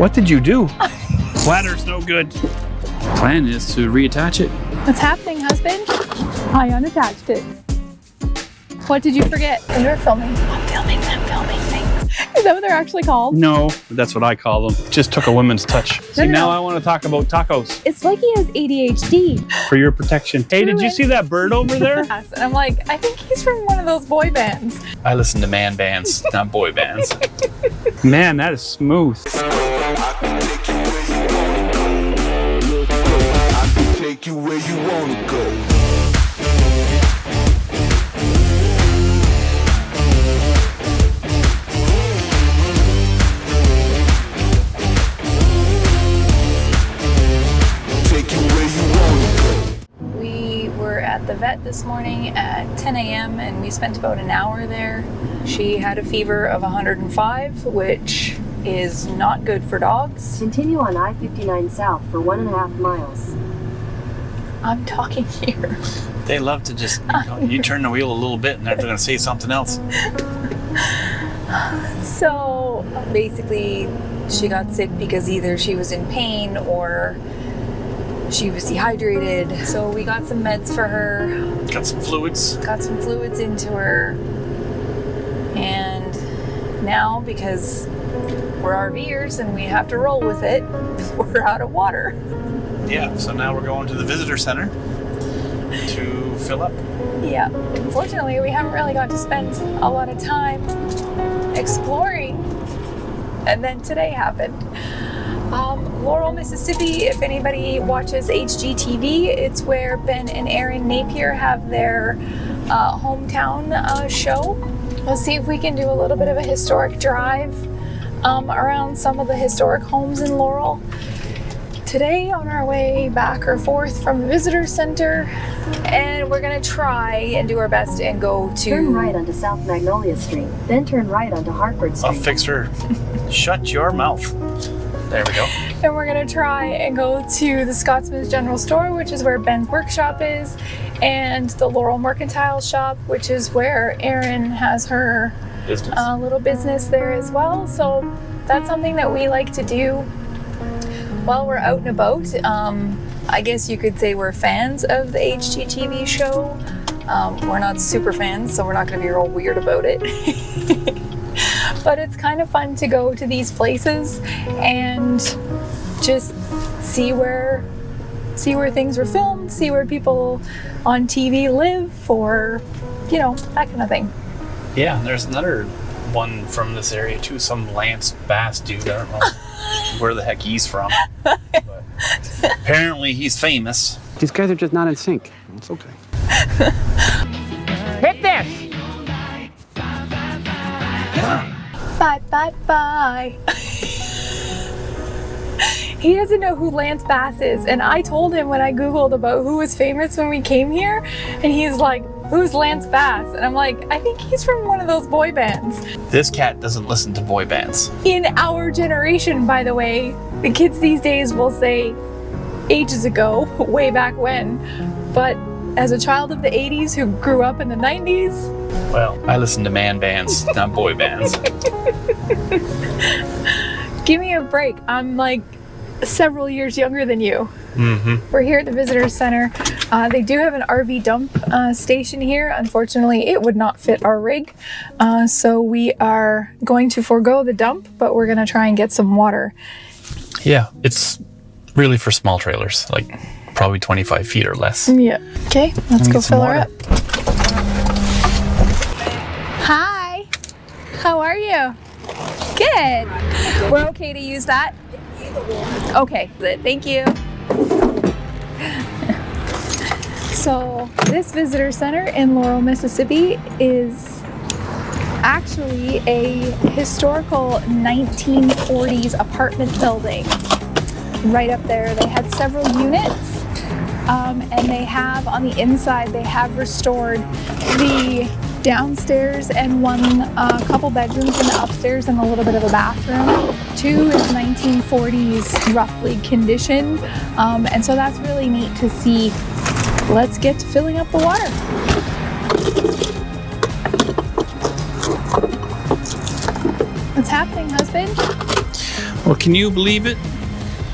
What did you do? Bladder's no good. Plan is to reattach it. What's happening, husband? I unattached it. What did you forget? When you're filming. I'm filming things. Is that what they're actually called? No, that's what I call them. Just took a woman's touch. See, now I want to talk about tacos. It's like he has ADHD. For your protection. Hey, did you see that bird over there? Yes, and I'm like, I think he's from one of those boy bands. I listen to man bands, not boy bands. Man, that is smooth. Take you where you wanna go. Take you where you wanna go. We were at the vet this morning at 10 a.m. and we spent about an hour there. She had a fever of 105, which is not good for dogs. Continue on I-59 south for 1.5 miles. I'm talking here. They love to just, you turn the wheel a little bit and they're going to say something else. So basically, she got sick because either she was in pain or she was dehydrated. So we got some meds for her. Got some fluids. Got some fluids into her. And now, because we're RVers and we have to roll with it, we're out of water. Yeah, so now we're going to the visitor center to fill up. Yeah, unfortunately, we haven't really got to spend a lot of time exploring. And then today happened. Laurel, Mississippi, if anybody watches HGTV, it's where Ben and Erin Napier have their hometown show. We'll see if we can do a little bit of a historic drive around some of the historic homes in Laurel. Today, on our way back or forth from the visitor center, and we're gonna try and do our best and go to... Turn right onto South Magnolia Street, then turn right onto Hartford Street. I'll fix her. Shut your mouth. There we go. And we're gonna try and go to the Scotsman's General Store, which is where Ben's workshop is, and the Laurel Mercantile Shop, which is where Erin has her little business there as well. So that's something that we like to do while we're out and about. I guess you could say we're fans of the HGTV show. We're not super fans, so we're not going to be real weird about it. But it's kind of fun to go to these places and just see where things were filmed, see where people on TV live, or, you know, that kind of thing. Yeah, there's another one from this area too, some Lance Bass dude. I don't know where the heck he's from. But apparently he's famous. These guys are just not in sync. It's okay. Hit this! Bye, bye, bye. He doesn't know who Lance Bass is, and I told him when I Googled about who was famous when we came here, and he's like, who's Lance Bass? And I'm like, I think he's from one of those boy bands. This cat doesn't listen to boy bands. In our generation, by the way, the kids these days will say ages ago, way back when, but as a child of the 80s who grew up in the 90s. Well, I listen to man bands, not boy bands. Give me a break. I'm like several years younger than you. Mm-hmm. We're here at the visitor center. They do have an RV dump station here. Unfortunately, it would not fit our rig. So we are going to forego the dump, but we're going to try and get some water. Yeah, it's really for small trailers, like probably 25 feet or less. Yeah. Okay, let's go fill her water. up. Hi. How are you? Good. We're okay to use that? Okay, thank you. So this visitor center in Laurel, Mississippi is actually a historical 1940s apartment building. Right up there, they had several units, and they have on the inside, they have restored the downstairs and a couple bedrooms in the upstairs and a little bit of a bathroom. 2 is 1940s roughly condition, and so that's really neat to see. Let's get to filling up the water. What's happening, husband? Well, can you believe it?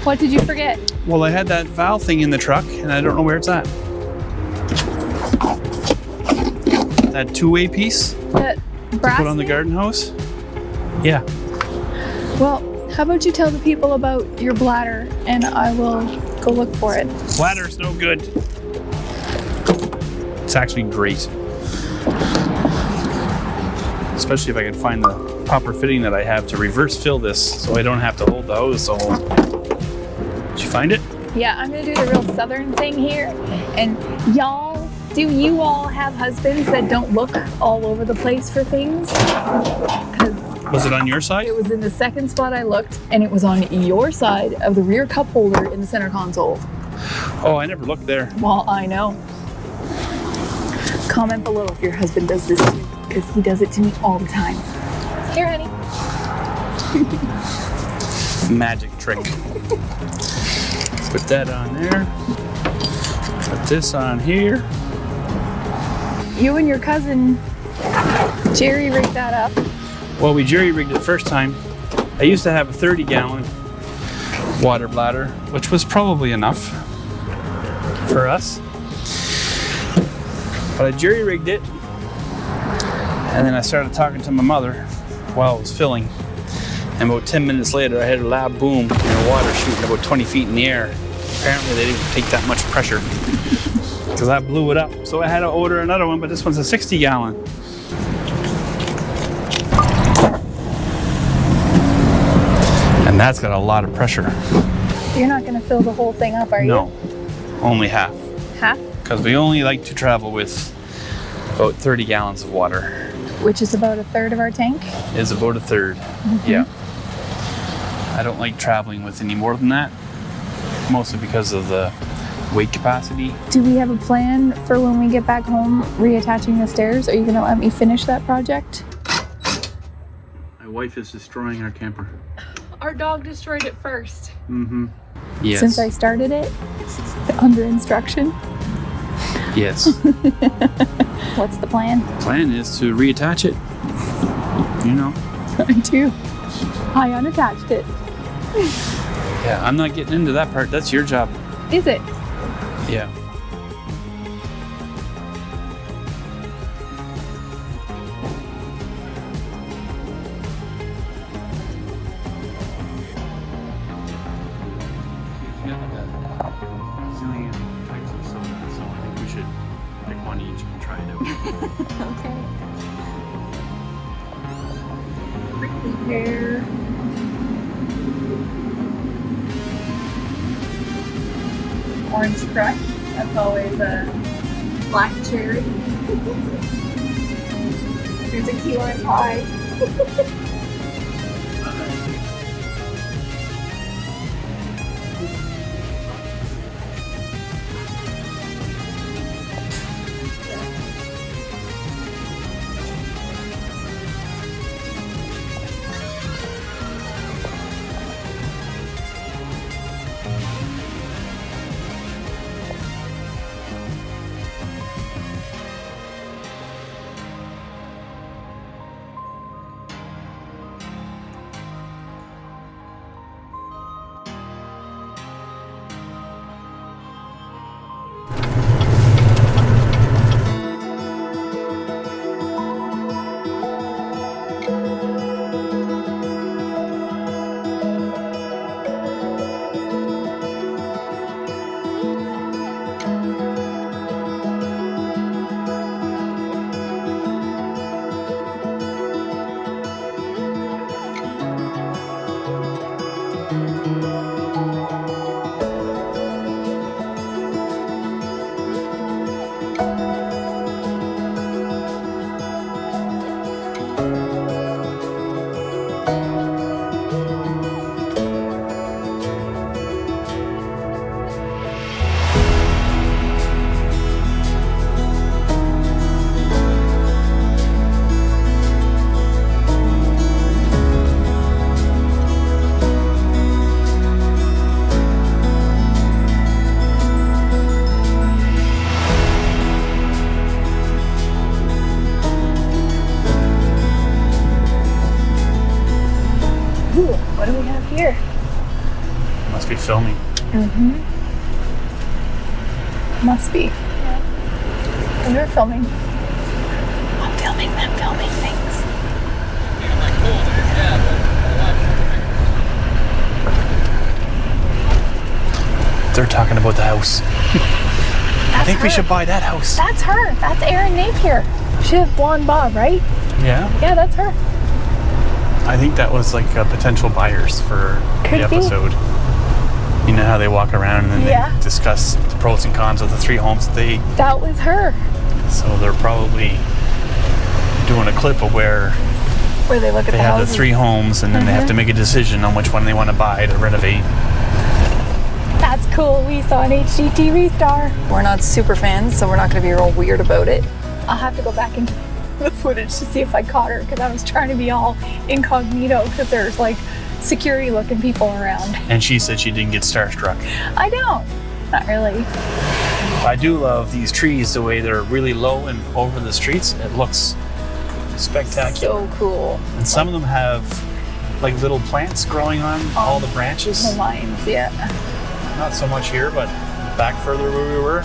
What did you forget? Well, I had that valve thing in the truck, and I don't know where it's at. That two-way piece That brass put on the thing? garden hose? Yeah. Well, how about you tell the people about your bladder and I will go look for it. Bladder's no good. It's actually great. Especially if I can find the proper fitting that I have to reverse fill this so I don't have to hold the hose the whole. Did you find it? Yeah, I'm gonna do the real southern thing here. And do you all have husbands that don't look all over the place for things? 'Cause Was it on your side? it was in the second spot I looked, and it was on your side of the rear cup holder in the center console. Oh, I never looked there. Well, I know. Comment below if your husband does this too, because he does it to me all the time. Here, honey. Magic trick. Put that on there. Put this on here. You and your cousin Jerry rigged that up. Well, we jerry rigged it first time. I used to have a 30-gallon water bladder, which was probably enough for us. But I jerry rigged it, and then I started talking to my mother while I was filling. And about 10 minutes later, I heard a loud boom and the water shooting about 20 feet in the air. Apparently, they didn't take that much pressure because I blew it up. So I had to order another one, but this one's a 60-gallon. And that's got a lot of pressure. You're not going to fill the whole thing up, are you? No, only half. Half? Because we only like to travel with about 30 gallons of water. Which is about a third of our tank. Is about a third. Yeah. I don't like traveling with any more than that, mostly because of the weight capacity. Do we have a plan for when we get back home reattaching the stairs? Are you going to let me finish that project? My wife is destroying our camper. Our dog destroyed it first. Mm-hmm. Yes. Since I started it, under instruction. Yes. What's the plan? Plan is to reattach it. You know. I do. I unattached it. Yeah, I'm not getting into that part. That's your job. Is it? Yeah. Okay. Prickly pear. Orange crush. That's always a black cherry. Here's a key lime pie. What do we have here? Must be filming. Must be. Yeah. They're filming. I'm filming them filming things. They're talking about the house. I think we should buy that house. That's her. That's Erin Napier. She has blonde bob, right? Yeah. Yeah, that's her. I think that was like potential buyers for Could the be. episode. You know how they walk around and then Yeah. they discuss the pros and cons of the 3 homes that they. That was her. So they're probably doing a clip of where they look at they the have houses. the 3 homes and then they have to make a decision on which one they want to buy to renovate. That's cool. We saw an HGTV star. We're not super fans, so we're not going to be real weird about it. I'll have to go back into the footage to see if I caught her because I was trying to be all incognito because there's like security looking people around. And she said she didn't get starstruck. I don't. Not really. I do love these trees, the way they're really low and over the streets. It looks spectacular. So cool. And some of them have like little plants growing on all the branches. The lines, yeah. Not so much here, but back further where we were.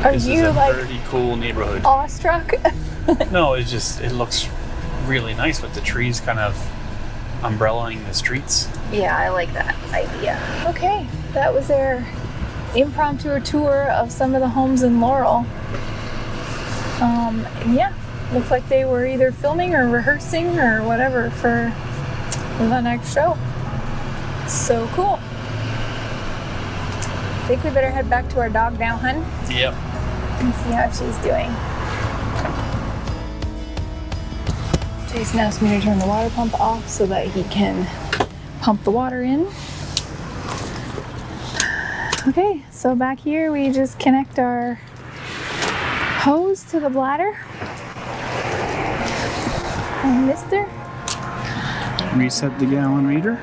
Are This is you a like pretty cool neighborhood. awestruck? No, it's just, it looks really nice with the trees kind of umbrellaing the streets. Yeah, I like that idea. Okay, that was their impromptu tour of some of the homes in Laurel. And yeah, looks like they were either filming or rehearsing or whatever for the next show. So cool. I think we better head back to our dog now, hun, Yep. and see how she's doing. Jason asked me to turn the water pump off so that he can pump the water in. Okay, so back here we just connect our hose to the bladder. And mister, Reset the gallon reader.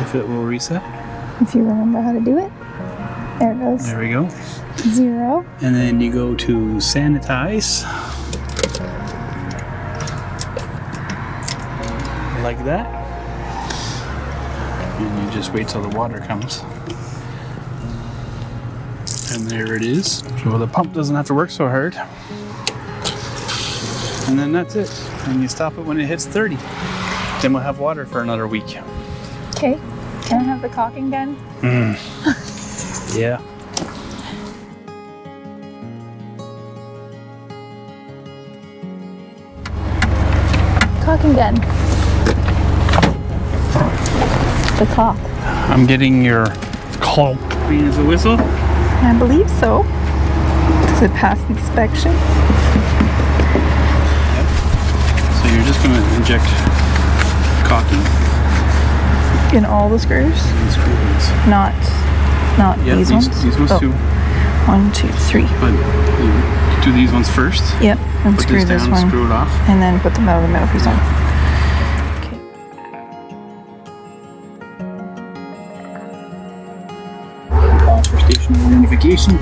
If it will reset. if you remember how to do it. There it goes. There we go. 0. And then you go to sanitize. Like that. And you just wait till the water comes. And there it is. So the pump doesn't have to work so hard. And then that's it. And you stop it when it hits 30. Then we'll have water for another week. Okay, can I have the caulking gun? Yeah. Caulking gun. The caulk. I'm getting your call. Clean as a whistle. I believe so. Does it pass inspection? So you're just going to inject caulking In all the screws? and screws. Not Yeah, these ones? These ones Oh. too. 1, 2, 3. But you do these ones first. Yep, and Put screw this this down, one. screw it off. And then put the metal piece on. Okay. Pause for station identification.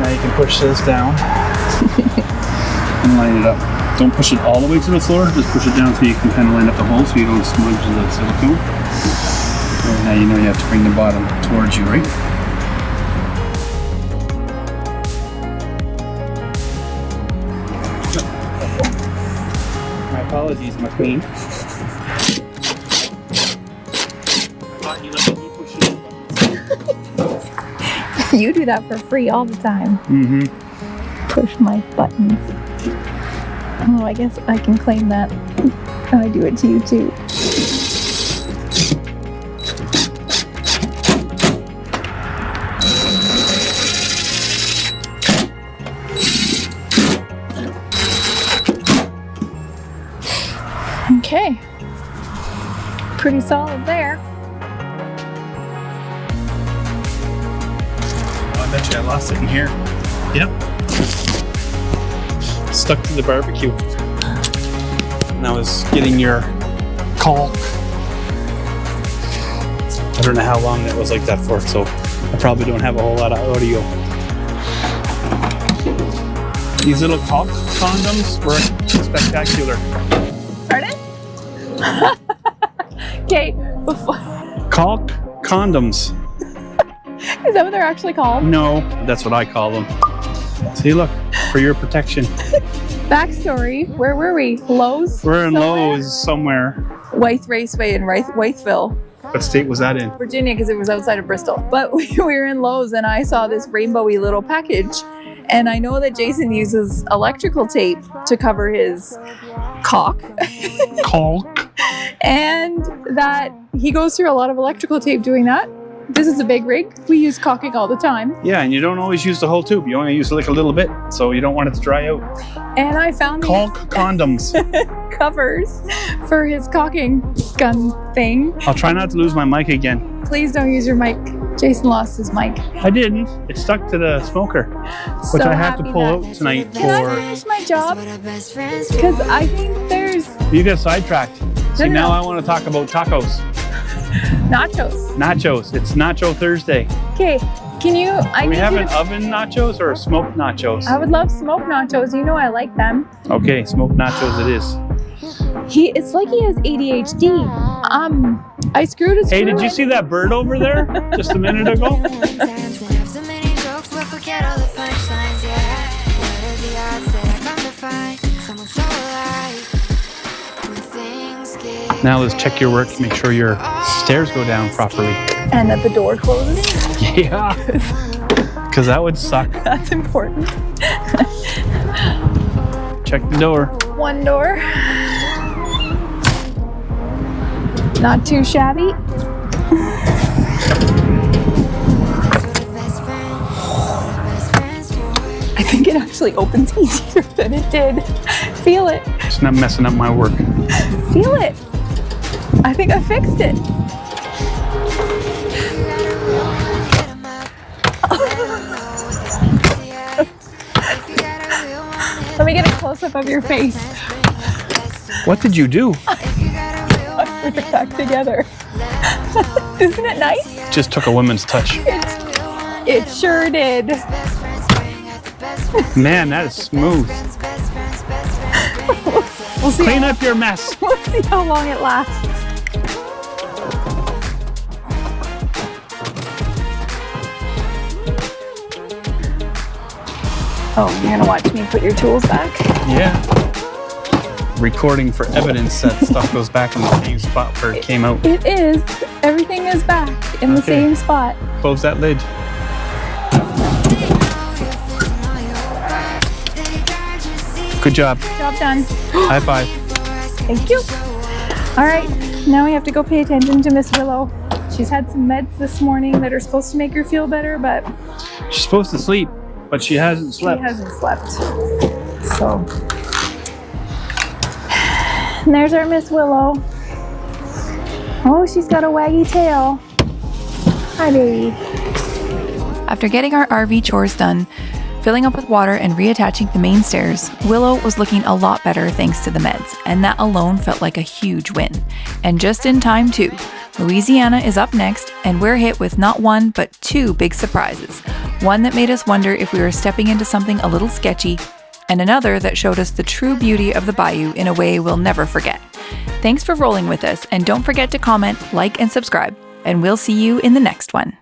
Now you can push this down and line it up. Don't push it all the way to the floor, just push it down so you can kind of line up the hole so you don't smudge the silicone. And now you know you have to bring the bottom towards you, right? My apologies, my queen. I thought you let me push it. You do that for free all the time. Mm-hmm. Push my buttons. Oh, I guess I can claim that. I do it to you too. Okay. Pretty solid there. Bet you I lost it in here. Yep. Stuck to the barbecue. And I was getting your caulk. I don't know how long that was like that for, so I probably don't have a whole lot of audio. These little caulk condoms were spectacular. Pardon? Okay, before. Caulk condoms. Is that what they're actually called? No, that's what I call them. See, look, for your protection. Backstory, where were we? Lowe's? We're in somewhere? Lowe's somewhere. Wythe Raceway in Wytheville, What state was that in? Virginia, because it was outside of Bristol. But we were in Lowe's and I saw this rainbowy little package. And I know that Jason uses electrical tape to cover his caulk. Caulk. And that he goes through a lot of electrical tape doing that. This is a big rig. We use caulking all the time. Yeah, and you don't always use the whole tube. You only use like a little bit, so you don't want it to dry out. And I found Caulk condoms. these covers for his caulking gun thing. I'll try not to lose my mic again. Please don't use your mic. Jason lost his mic. I didn't. It stuck to the smoker, which So I have to happy pull that- out tonight Can I for... finish my job? Because I think there's You get sidetracked. See, No. now I want to talk about tacos. nachos. Nachos. It's Nacho Thursday. Okay, can you? I Do we need have you an to, oven nachos or smoked nachos? I would love smoked nachos. You know I like them. Okay, smoked nachos it is. It's like he has ADHD. I screwed his. Hey, did you see that bird over there just a minute ago? Now let's check your work to make sure your stairs go down properly. And that the door closes. Yeah, because that would suck. That's important. Check the door. One door. Not too shabby. I think it actually opens easier than it did. Feel it. It's not messing up my work. Feel it. I think I fixed it. Let me get a close-up of your face. What did you do? I put it back together. Isn't it nice? Just took a woman's touch. It sure did. Man, that is smooth. We'll see. Clean up your mess. We'll see how long it lasts. Oh, you're gonna watch me put your tools back? Yeah. Recording for evidence that stuff goes back in the same spot where it came out. It is. Everything is back in the Okay. same spot. Close that lid. Good job. Job done. High five. Thank you. All right, now we have to go pay attention to Miss Willow. She's had some meds this morning that are supposed to make her feel better, but She's supposed to sleep, but she hasn't slept. she hasn't slept. So, and there's our Miss Willow. Oh, she's got a waggy tail. Hi, baby. After getting our RV chores done, filling up with water and reattaching the main stairs, Willow was looking a lot better thanks to the meds, and that alone felt like a huge win. And just in time too. Louisiana is up next, and we're hit with not one, but two big surprises. One that made us wonder if we were stepping into something a little sketchy, and another that showed us the true beauty of the bayou in a way we'll never forget. Thanks for rolling with us, and don't forget to comment, like, and subscribe, and we'll see you in the next one.